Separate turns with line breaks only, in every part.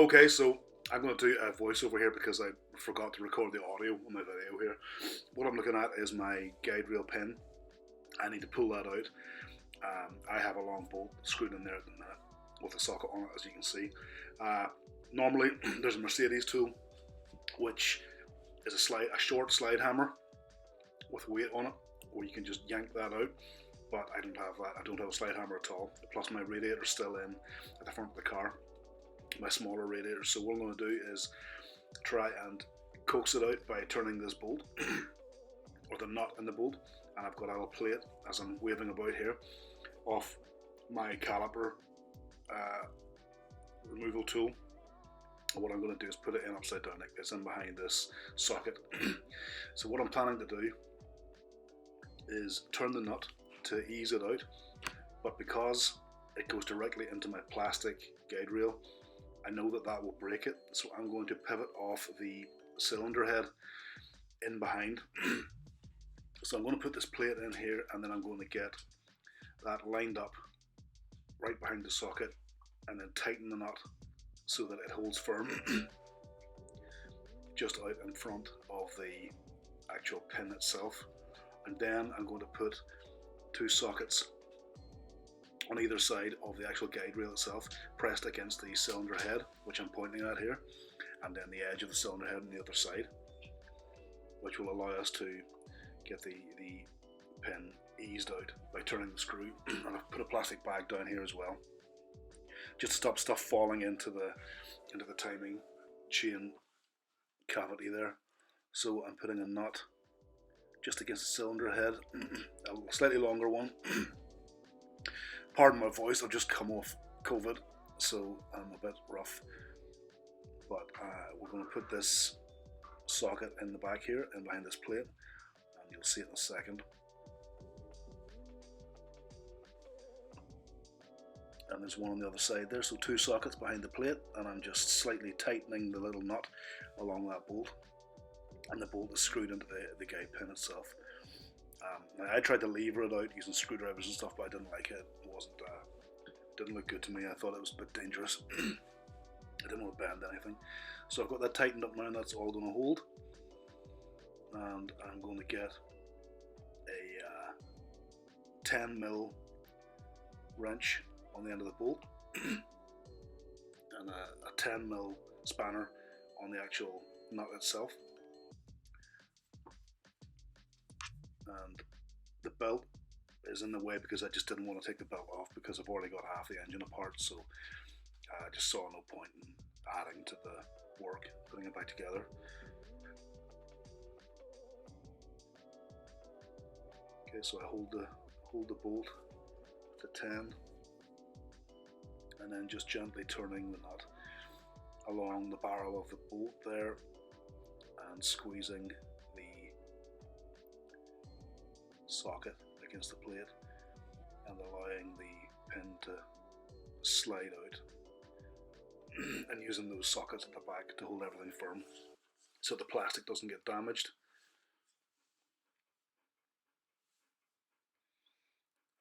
Okay, so I'm going to do a voiceover here because I forgot to record the audio on my video here. What I'm looking at is my guide rail pin. I need to pull that out. I have a long bolt screwed in there at the minute with a socket on it, as you can see. Normally, there's a Mercedes tool, which is a short slide hammer with weight on it, where you can just yank that out. But I don't have that. I don't have a slide hammer at all. Plus, my radiator's still in at the front of the car. My smaller radiator. So what I'm going to do is try and coax it out by turning this bolt or the nut in the bolt, and I've got a little plate as I'm waving about here off my caliper removal tool. And what I'm going to do is put it in upside down, like it's in behind this socket. So what I'm planning to do is turn the nut to ease it out, but because it goes directly into my plastic guide rail, I know that that will break it, so I'm going to pivot off the cylinder head in behind. So I'm going to put this plate in here, and then I'm going to get that lined up right behind the socket, and then tighten the nut so that it holds firm just out in front of the actual pin itself. And then I'm going to put two sockets on either side of the actual guide rail itself, pressed against the cylinder head, which I'm pointing at here, and then the edge of the cylinder head on the other side, which will allow us to get the pin eased out by turning the screw. And I've put a plastic bag down here as well, just to stop stuff falling into the timing chain cavity there. So I'm putting a nut just against the cylinder head, a slightly longer one. Pardon my voice, I've just come off COVID, so I'm a bit rough. But we're going to put this socket in the back here and behind this plate, and you'll see it in a second. And there's one on the other side there, so two sockets behind the plate, and I'm just slightly tightening the little nut along that bolt, and the bolt is screwed into the guide pin itself. I tried to lever it out using screwdrivers and stuff, but I didn't like it. It wasn't, didn't look good to me. I thought it was a bit dangerous. I didn't want to bend anything. So I've got that tightened up now, and that's all going to hold. And I'm going to get a 10mm wrench on the end of the bolt and a 10mm spanner on the actual nut itself. And the belt is in the way because I just didn't want to take the belt off because I've already got half the engine apart, so I just saw no point in adding to the work, putting it back together. Okay, so I hold the bolt to 10, and then just gently turning the nut along the barrel of the bolt there and squeezing the socket against the plate and allowing the pin to slide out and using those sockets at the back to hold everything firm so the plastic doesn't get damaged.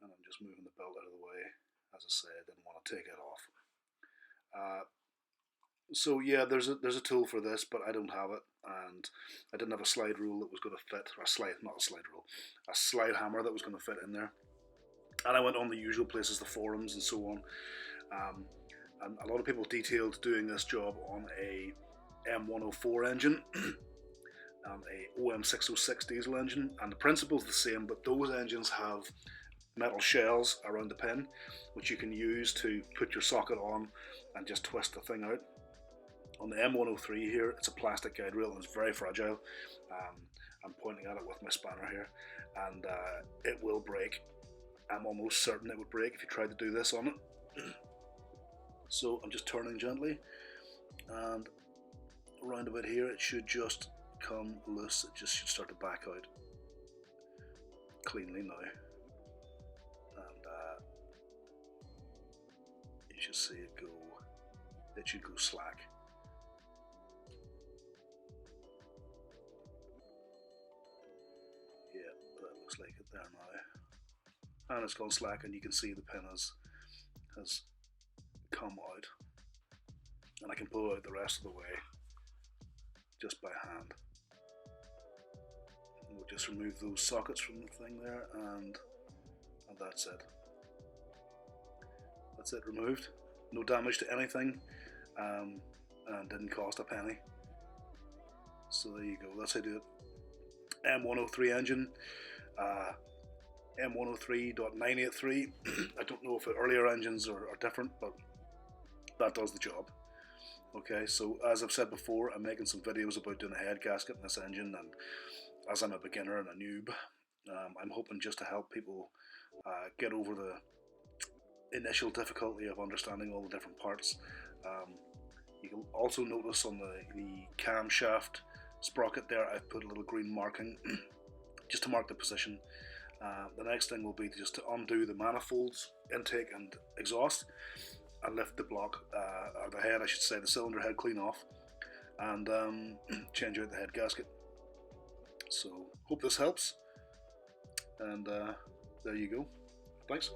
And I'm just moving the belt out of the way. As I say, I didn't want to take it off. So yeah, there's a tool for this, but I don't have it, and I didn't have a slide rule that was going to fit, or a slide hammer that was going to fit in there. And I went on the usual places, the forums and so on, and a lot of people detailed doing this job on a M104 engine, a OM606 diesel engine, and the principle's the same, but those engines have metal shells around the pin, which you can use to put your socket on and just twist the thing out. On the M103 here, it's a plastic guide rail and it's very fragile. I'm pointing at it with my spanner here, and it will break. I'm almost certain it would break if you tried to do this on it. So I'm just turning gently, and around about here it should just come loose. It just should start to back out cleanly now. You should see it go, it should go slack. Yeah, that looks like it there now. And it's gone slack, and you can see the pin has come out. and I can pull out the rest of the way just by hand. And we'll just remove those sockets from the thing there, and that's it. That's it removed. No damage to anything, and didn't cost a penny. So there you go, that's how to do it. M103 engine, M103.983. I don't know if the earlier engines are different, but that does the job. Okay, so as I've said before, I'm making some videos about doing a head gasket in this engine, and as I'm a beginner and a noob, I'm hoping just to help people get over the initial difficulty of understanding all the different parts. You can also notice on the camshaft sprocket there, I've put a little green marking just to mark the position. The next thing will be just to undo the manifolds, intake and exhaust, and lift the block, or the head I should say, the cylinder head clean off, and change out the head gasket. So hope this helps, and there you go. Thanks.